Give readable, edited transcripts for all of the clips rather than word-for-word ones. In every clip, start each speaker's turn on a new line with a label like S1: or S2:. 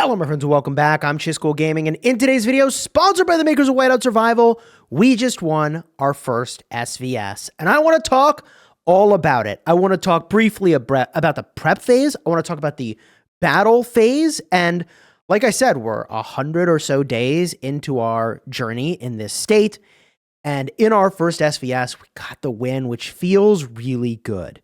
S1: Hello, my friends, and welcome back. I'm Chisco Gaming, and in today's video, sponsored by the makers of Whiteout Survival, we just won our first SvS, and I want to talk all about it. I want to talk briefly about the prep phase. I want to talk about the battle phase, and like I said, we're 100 or so days into our journey in this state, and in our first SvS, we got the win, which feels really good.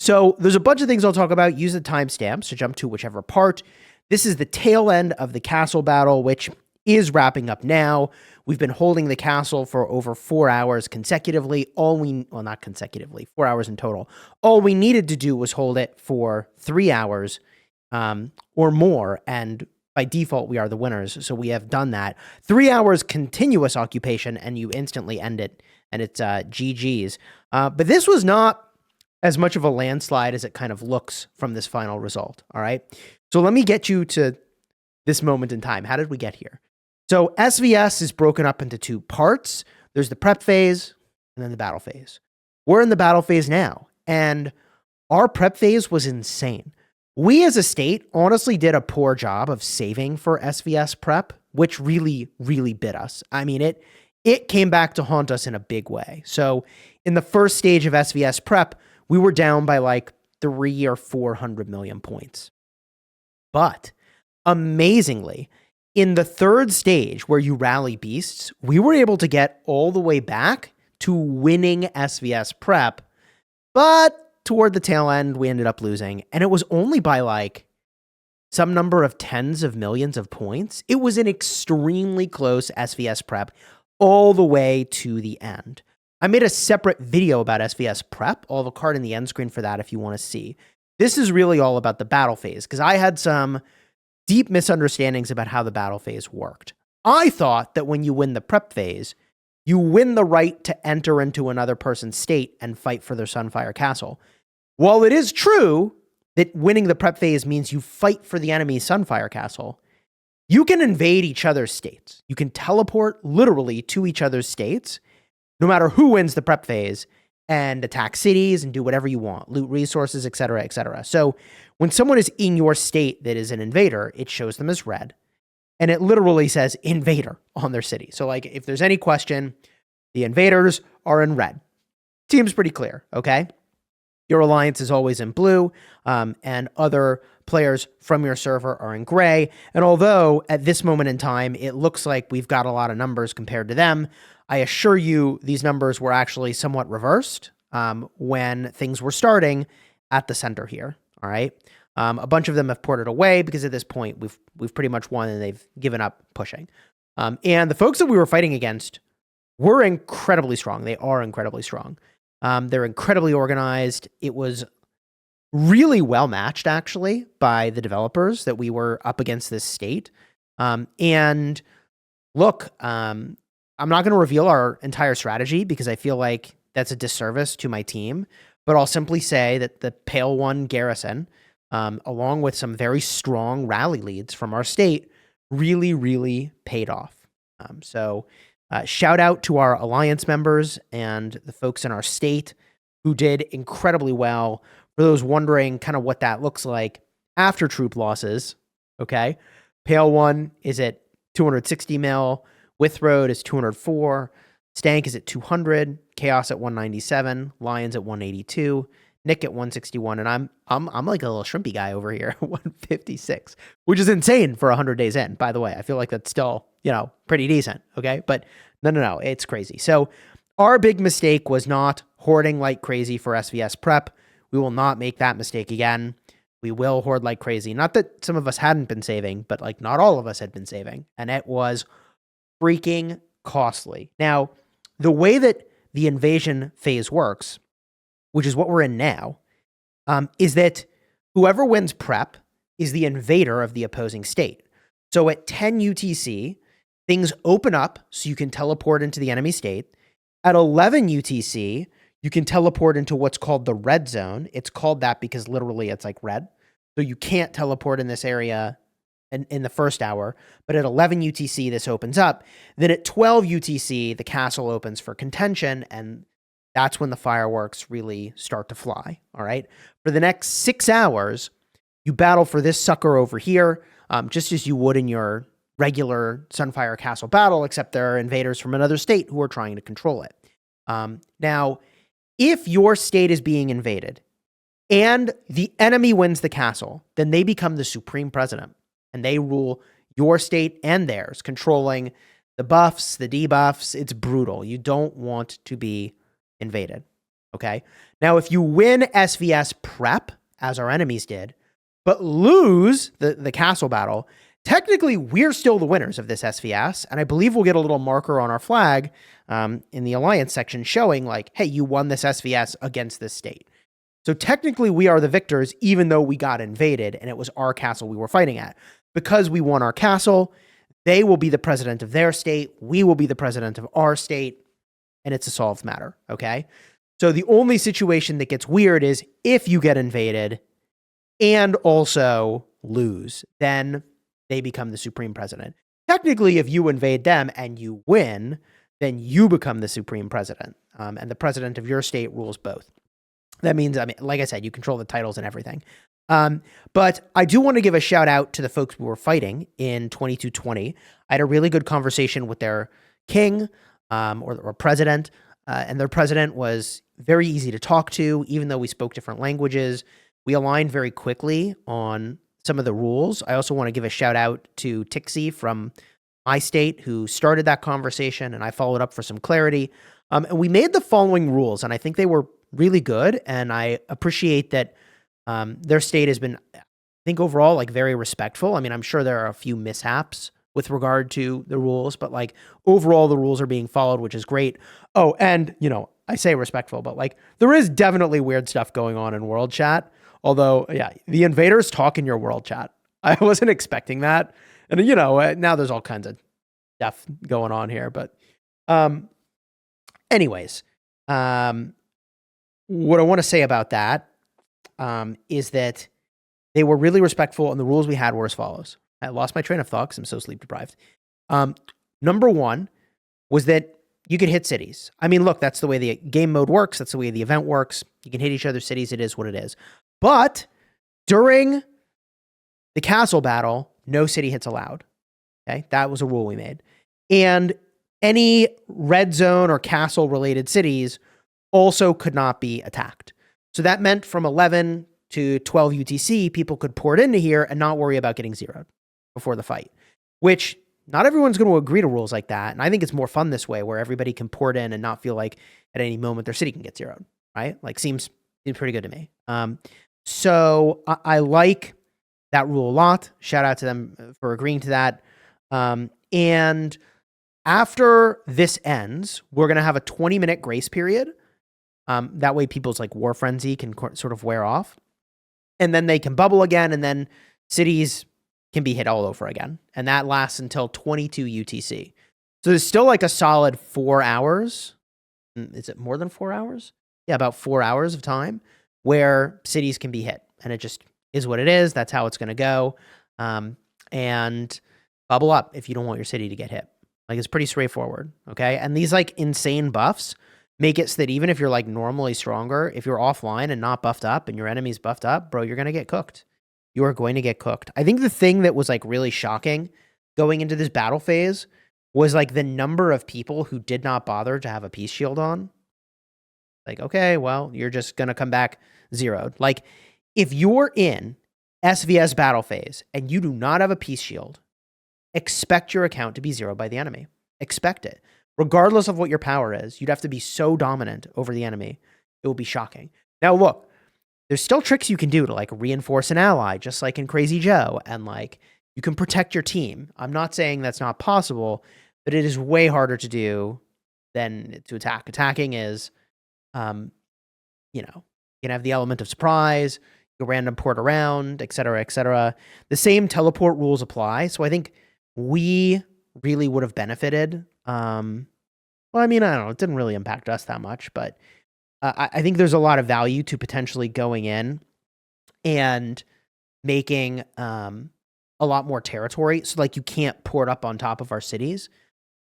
S1: So there's a bunch of things I'll talk about. Use the timestamps to jump to whichever part. This is the tail end of the castle battle, which is wrapping up now. We've been holding the castle for over 4 hours consecutively. Not consecutively, 4 hours in total. All we needed to do was hold it for 3 hours or more, and by default, we are the winners, so we have done that. 3 hours continuous occupation, and you instantly end it, and it's GG's. But this was not as much of a landslide as it kind of looks from this final result, all right? So let me get you to this moment in time. How did we get here? So SvS is broken up into two parts. There's the prep phase and then the battle phase. We're in the battle phase now, and our prep phase was insane. We as a state honestly did a poor job of saving for SvS Prep, which really, really bit us. I mean, it came back to haunt us in a big way. So in the first stage of SvS Prep, we were down by like 300 or 400 million points. But amazingly, in the third stage where you rally beasts, we were able to get all the way back to winning SvS Prep. But toward the tail end, we ended up losing. And it was only by like some number of tens of millions of points. It was an extremely close SvS Prep all the way to the end. I made a separate video about SvS Prep. I'll have a card in the end screen for that if you want to see. This is really all about the battle phase, because I had some deep misunderstandings about how the battle phase worked. I thought that when you win the prep phase, you win the right to enter into another person's state and fight for their Sunfire Castle. While it is true that winning the prep phase means you fight for the enemy's Sunfire Castle, you can invade each other's states. You can teleport literally to each other's states, no matter who wins the prep phase, and attack cities and do whatever you want, loot resources, etc., etc. So when someone is in your state that is an invader, it shows them as red, and it literally says invader on their city. So like if there's any question, the invaders are in red. Seems pretty clear, okay? Your alliance is always in blue, and other players from your server are in gray. And although at this moment in time, it looks like we've got a lot of numbers compared to them, I assure you these numbers were actually somewhat reversed when things were starting at the center here, all right? A bunch of them have ported away because at this point we've pretty much won and they've given up pushing. And the folks that we were fighting against were incredibly strong. They are incredibly strong. They're incredibly organized. It was really well matched, actually, by the developers that we were up against this state. And look, I'm not going to reveal our entire strategy because I feel like that's a disservice to my team, but I'll simply say that the Pale One garrison, along with some very strong rally leads from our state, really, really paid off. So shout out to our alliance members and the folks in our state who did incredibly well. For those wondering kind of what that looks like after troop losses, okay? Pale One is at 260 mil. Withroad is 204, Stank is at 200, Chaos at 197, Lions at 182, Nick at 161, and I'm like a little shrimpy guy over here, 156, which is insane for 100 days in, by the way. I feel like that's still, pretty decent, okay? But no, it's crazy. So our big mistake was not hoarding like crazy for SvS Prep. We will not make that mistake again. We will hoard like crazy. Not that some of us hadn't been saving, but like not all of us had been saving, and it was freaking costly. Now, the way that the invasion phase works, which is what we're in now, is that whoever wins prep is the invader of the opposing state. So at 10 UTC, things open up so you can teleport into the enemy state. At 11 UTC, you can teleport into what's called the red zone. It's called that because literally it's like red. So you can't teleport in this area in the first hour, but at 11 UTC, this opens up. Then at 12 UTC, the castle opens for contention, and that's when the fireworks really start to fly, all right? For the next 6 hours, you battle for this sucker over here. just as you would in your regular Sunfire Castle battle, except there are invaders from another state who are trying to control it. Now, if your state is being invaded and the enemy wins the castle, then they become the supreme president, and they rule your state and theirs, controlling the buffs, the debuffs. It's brutal. You don't want to be invaded, okay? Now, if you win SvS Prep, as our enemies did, but lose the castle battle, technically we're still the winners of this SvS, and I believe we'll get a little marker on our flag in the alliance section showing like, hey, you won this SvS against this state. So technically we are the victors, even though we got invaded and it was our castle we were fighting at. Because we won our castle, they will be the president of their state, we will be the president of our state, and it's a solved matter, okay? So the only situation that gets weird is if you get invaded and also lose, then they become the supreme president. Technically, if you invade them and you win, then you become the supreme president, and the president of your state rules both. That means, I mean, like I said, you control the titles and everything. But I do want to give a shout out to the folks we were fighting in 2220. I had a really good conversation with their king or president, and their president was very easy to talk to, even though we spoke different languages. We aligned very quickly on some of the rules. I also want to give a shout out to Tixie from my state who started that conversation, and I followed up for some clarity. And we made the following rules, and I think they were really good, and I appreciate that their state has been, I think overall, like very respectful. I mean, I'm sure there are a few mishaps with regard to the rules, but like overall the rules are being followed, which is great. Oh, and you know, I say respectful, but like there is definitely weird stuff going on in world chat. Although, yeah, the invaders talk in your world chat. I wasn't expecting that. And you know, now there's all kinds of stuff going on here, but anyways, what I want to say about that is that they were really respectful, and the rules we had were as follows. I lost my train of thought because I'm so sleep deprived. Number one was that you could hit cities. I mean, look, that's the way the game mode works. That's the way the event works. You can hit each other's cities. It is what it is. But during the castle battle, no city hits allowed. Okay, that was a rule we made. And any red zone or castle related cities also could not be attacked. So that meant from 11 to 12 UTC, people could port into here and not worry about getting zeroed before the fight, which not everyone's going to agree to rules like that. And I think it's more fun this way, where everybody can port in and not feel like at any moment their city can get zeroed, right? Like seems pretty good to me. So I like that rule a lot. Shout out to them for agreeing to that. And after this ends, we're going to have a 20-minute grace period. That way people's like war frenzy can sort of wear off. And then they can bubble again, and then cities can be hit all over again. And that lasts until 22 UTC. So there's still like a solid 4 hours. Is it more than 4 hours? Yeah, about 4 hours of time where cities can be hit. And it just is what it is. That's how it's going to go. And bubble up if you don't want your city to get hit. Like, it's pretty straightforward, okay? And these like insane buffs make it so that even if you're like normally stronger, if you're offline and not buffed up and your enemy's buffed up, bro, you're going to get cooked. You are going to get cooked. I think the thing that was like really shocking going into this battle phase was like the number of people who did not bother to have a peace shield on. Like, okay, well, you're just going to come back zeroed. Like, if you're in SvS Battle Phase and you do not have a peace shield, expect your account to be zeroed by the enemy. Expect it. Regardless of what your power is, you'd have to be so dominant over the enemy. It will be shocking. Now, look, there's still tricks you can do to like reinforce an ally, just like in Crazy Joe, and like you can protect your team. I'm not saying that's not possible, but it is way harder to do than to attack. Attacking is, you know, you can have the element of surprise, you random port around, etc., etc. The same teleport rules apply. So I think we really would have benefited. Well, I mean, I don't know. It didn't really impact us that much, but I think there's a lot of value to potentially going in and making a lot more territory. So like you can't port up on top of our cities.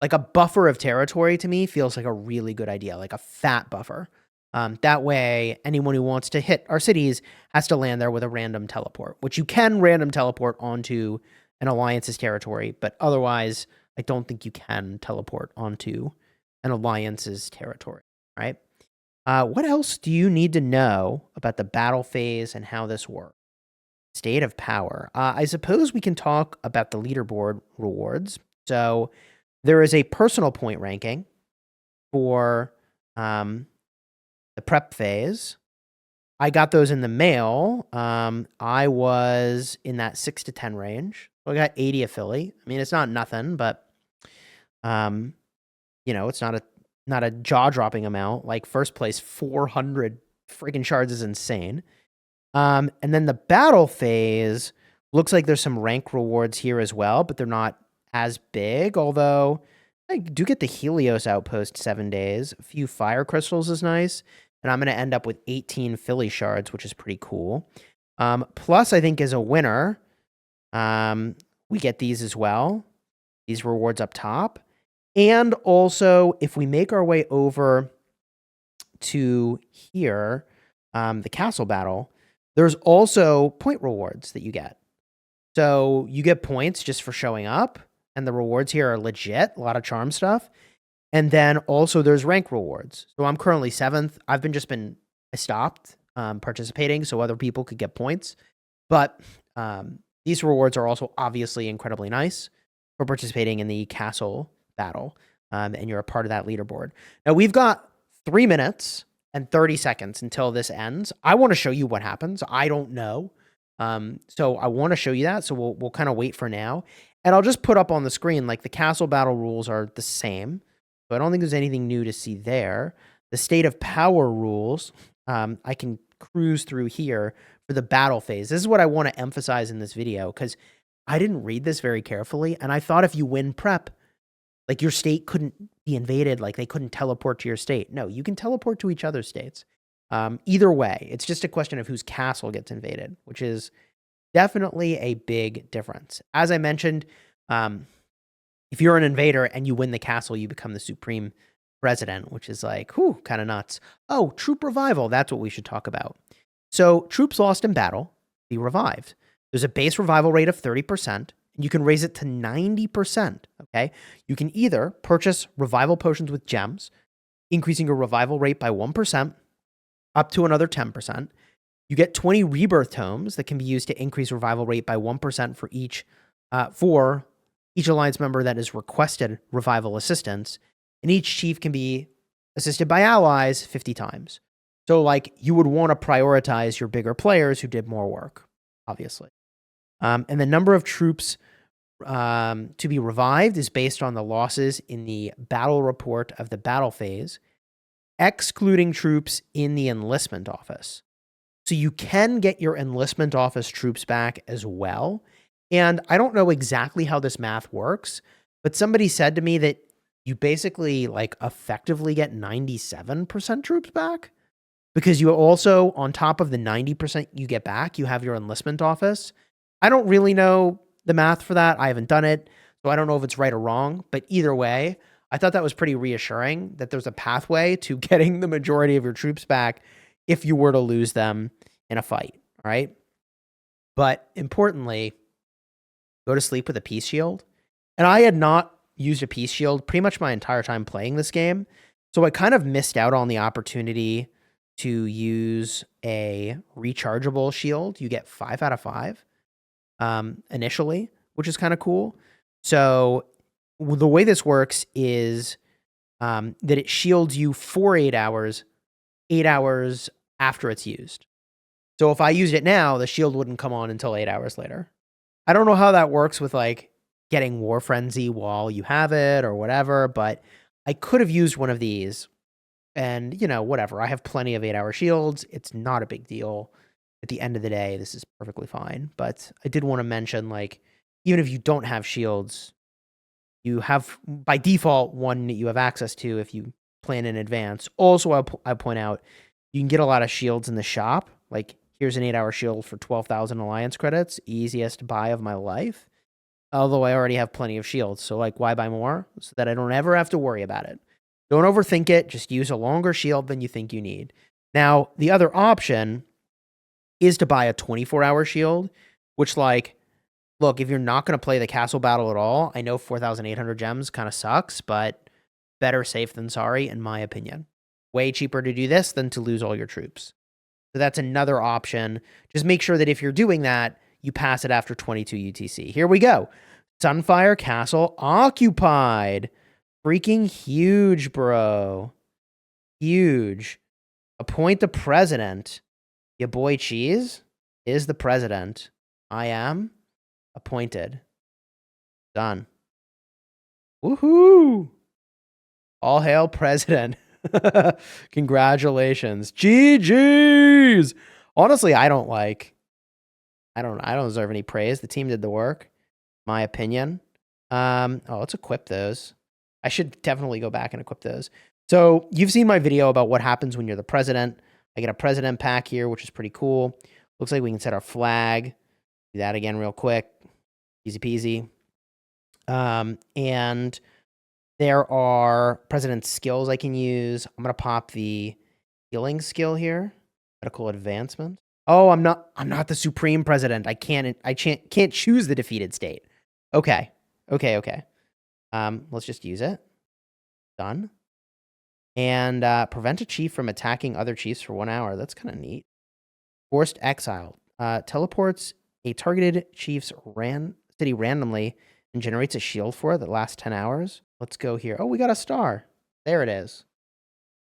S1: Like a buffer of territory to me feels like a really good idea, like a fat buffer. That way, anyone who wants to hit our cities has to land there with a random teleport, which you can random teleport onto an alliance's territory, but otherwise, I don't think you can teleport onto an alliance's territory, right? What else do you need to know about the battle phase and how this works? State of power. I suppose we can talk about the leaderboard rewards. So there is a personal point ranking for the prep phase. I got those in the mail. I was in that 6 to 10 range. So I got 80 a Philly. I mean, it's not nothing, but it's not a jaw-dropping amount. Like first place, 400 freaking shards is insane. And then the battle phase looks like there's some rank rewards here as well, but they're not as big. Although I do get the Helios outpost 7 days. A few fire crystals is nice. And I'm going to end up with 18 Philly shards, which is pretty cool. Plus, I think as a winner, we get these as well. These rewards up top. And also, if we make our way over to here, the castle battle, there's also point rewards that you get. So you get points just for showing up. And the rewards here are legit. A lot of charm stuff. And then also there's rank rewards. So I'm currently 7th. I stopped participating so other people could get points. But these rewards are also obviously incredibly nice for participating in the castle battle. And you're a part of that leaderboard. Now we've got 3 minutes and 30 seconds until this ends. I want to show you what happens. I don't know. So I want to show you that. So we'll kind of wait for now. And I'll just put up on the screen, like the castle battle rules are the same. So I don't think there's anything new to see there. The state of power rules, I can cruise through here for the battle phase. This is what I want to emphasize in this video because I didn't read this very carefully. And I thought if you win prep, like your state couldn't be invaded, like they couldn't teleport to your state. No, you can teleport to each other's states. Either way, it's just a question of whose castle gets invaded, which is definitely a big difference. As I mentioned, if you're an invader and you win the castle, you become the supreme president, which is like, whew, kind of nuts. Oh, troop revival. That's what we should talk about. So troops lost in battle be revived. There's a base revival rate of 30%, and you can raise it to 90%, okay? You can either purchase revival potions with gems, increasing your revival rate by 1%, up to another 10%. You get 20 rebirth tomes that can be used to increase revival rate by 1% for each alliance member that has requested revival assistance, and each chief can be assisted by allies 50 times. So, like, you would want to prioritize your bigger players who did more work, obviously. And the number of troops to be revived is based on the losses in the battle report of the battle phase, excluding troops in the enlistment office. So you can get your enlistment office troops back as well. And I don't know exactly how this math works, but somebody said to me that you basically like effectively get 97% troops back because you also, on top of the 90% you get back, you have your enlistment office. I don't really know the math for that. I haven't done it, so I don't know if it's right or wrong, but either way, I thought that was pretty reassuring that there's a pathway to getting the majority of your troops back if you were to lose them in a fight, all right? But importantly, go to sleep with a peace shield. And I had not used a peace shield pretty much my entire time playing this game, so I kind of missed out on the opportunity to use a rechargeable shield. You get 5 out of 5 initially, which is kind of cool. So the way this works is that it shields you for 8 hours after it's used. So if I used it now, the shield wouldn't come on until 8 hours later. I don't know how that works with like getting War Frenzy while you have it or whatever, but I could have used one of these and, whatever. I have plenty of 8-hour shields. It's not a big deal. At the end of the day, this is perfectly fine. But I did want to mention, like, even if you don't have shields, you have, by default, one that you have access to if you plan in advance. Also, I'll point out, you can get a lot of shields in the shop. Like, here's an 8-hour shield for 12,000 Alliance credits. Easiest buy of my life. Although I already have plenty of shields. So, like, why buy more? So that I don't ever have to worry about it. Don't overthink it. Just use a longer shield than you think you need. Now, the other option is to buy a 24-hour shield, which, like, Look, if you're not going to play the castle battle at all, I know 4,800 gems kind of sucks, but better safe than sorry, in my opinion. Way cheaper to do this than to lose all your troops. So that's another option. Just make sure that if you're doing that, you pass it after 22 UTC. Here we go. Sunfire Castle occupied. Freaking huge, bro. Huge. Appoint the president. Your boy Cheese is the president. I am appointed. Done. Woohoo! All hail president. Congratulations. GG's. Honestly, I don't deserve any praise. The team did the work, my opinion. Let's equip those. I should definitely go back and equip those. So you've seen my video about what happens when you're the president. I get a president pack here, which is pretty cool. Looks like we can set our flag. Do that again real quick. Easy peasy. And there are president skills I can use. I'm going to pop the healing skill here. Medical advancement. Oh, I'm not the supreme president. I can't choose the defeated state. Okay. Let's just use it. Done. And prevent a chief from attacking other chiefs for 1 hour. That's kind of neat. Forced exile. Teleports a targeted chief's city randomly and generates a shield for it that lasts 10 hours. Let's go here. Oh, we got a star. There it is.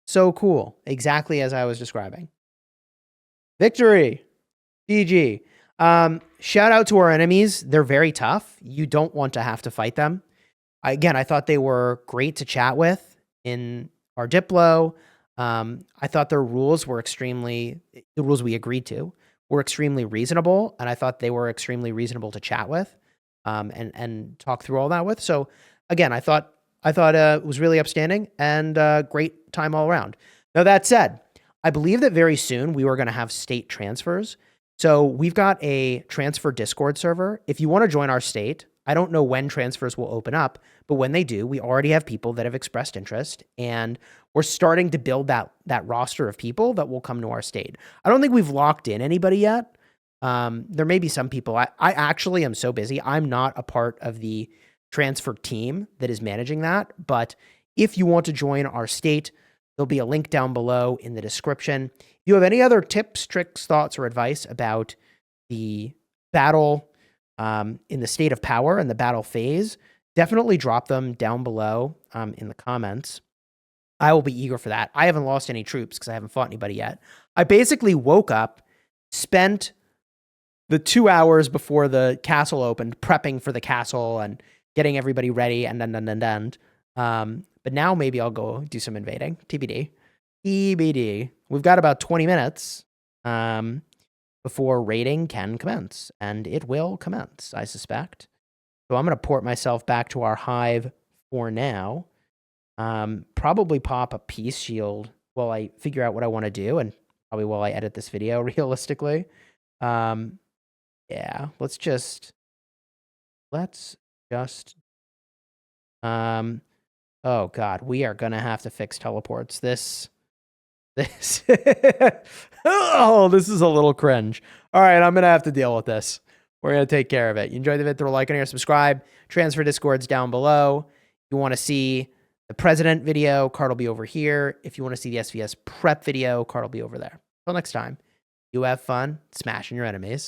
S1: So cool. Exactly as I was describing. Victory. GG. Shout out to our enemies. They're very tough. You don't want to have to fight them. Again, I thought they were great to chat with in our Diplo. I thought their rules were the rules we agreed to were extremely reasonable. And I thought they were extremely reasonable to chat with and talk through all that with. So again, I thought it was really upstanding and great time all around. Now that said, I believe that very soon we were going to have state transfers. So we've got a transfer Discord server. If you want to join our state, I don't know when transfers will open up, but when they do, we already have people that have expressed interest, and we're starting to build that roster of people that will come to our state. I don't think we've locked in anybody yet. There may be some people. I actually am so busy. I'm not a part of the transfer team that is managing that, but if you want to join our state, there'll be a link down below in the description. If you have any other tips, tricks, thoughts, or advice about the battle in the state of power and the battle phase, definitely drop them down below in the comments. I will be eager for that. I haven't lost any troops because I haven't fought anybody yet. I basically woke up, spent the 2 hours before the castle opened prepping for the castle and getting everybody ready, and but now maybe I'll go do some invading. TBD. TBD. We've got about 20 minutes before raiding can commence, and it will commence, I suspect. So I'm going to port myself back to our hive for now. Probably pop a peace shield while I figure out what I want to do, and probably while I edit this video realistically. Yeah, let's just oh God, we are going to have to fix teleports. This oh, this is a little cringe. All right, I'm going to have to deal with this. We're going to take care of it. You enjoyed the video, throw a like on here, subscribe, transfer Discords down below. If you want to see the president video, card will be over here. If you want to see the SvS Prep video, card will be over there. Until next time, you have fun smashing your enemies.